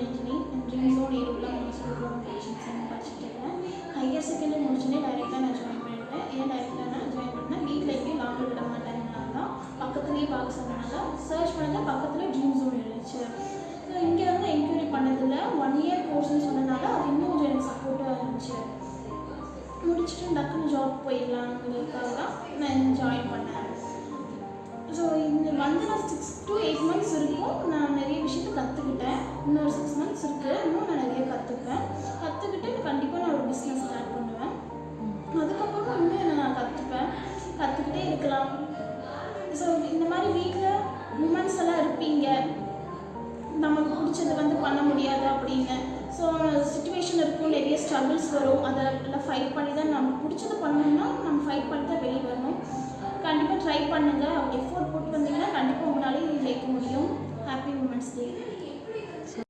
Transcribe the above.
Engineering dream zone ஏரியாவில் master promotions படிச்சுட்டு இருக்கேன். ஹையர் செகண்டரி முடிச்சுனே டைரெக்டாக நான் ஜாயின் பண்ணிட்டேன். ஏன் டைரெக்டாக நான் ஜாயின் பண்ணேன், வீட்டில் எங்கேயும் லாங்கில் விட மாட்டாங்கனால தான் பக்கத்துலேயே பார்க்க சொன்னனால சர்ச் பண்ணதில் பக்கத்தில் ட்ரீம் ஜோன் இருந்துச்சு. ஸோ இங்கே வந்து என்கொயரி பண்ணதில் 1 இயர் கோர்ஸ்னு சொன்னனால அது இன்னும் கொஞ்சம் எனக்கு சப்போர்ட்டாக இருந்துச்சு. முடிச்சுட்டு டக்குன்னு ஜாப் போயிடலாங்கிறதுக்காக தான் நான் ஜாயின் பண்ணேன். ஸோ இந்த வந்து நான் 6 to 8 months இருக்கும். நான் நிறைய விஷயத்தை கற்றுக்கிட்டேன். இன்னொரு 6 months இருக்குது. இன்னும் நான் நிறைய கற்றுப்பேன். கற்றுக்கிட்டு கண்டிப்பாக நான் ஒரு பிஸ்னஸ் ஸ்டார்ட் பண்ணுவேன். அதுக்கப்புறம் இன்னும் நான் கற்றுக்கிட்டே இருக்கலாம். ஸோ இந்த மாதிரி வீட்டில் உமன்ஸ் எல்லாம் இருப்பீங்க, நமக்கு பிடிச்சதை வந்து பண்ண முடியாது அப்படின்னு. ஸோ சிச்சுவேஷன் இருக்கும், நிறைய ஸ்ட்ரகிள்ஸ் வரும். அதெல்லாம் ஃபைட் பண்ணி தான் நமக்கு பிடிச்சது பண்ணணும்னா நம்ம ஃபைட் பண்ணி தான் வெளியே வரணும். கண்டிப்பாக ட்ரை பண்ணுங்கள், எஃபோர்ட்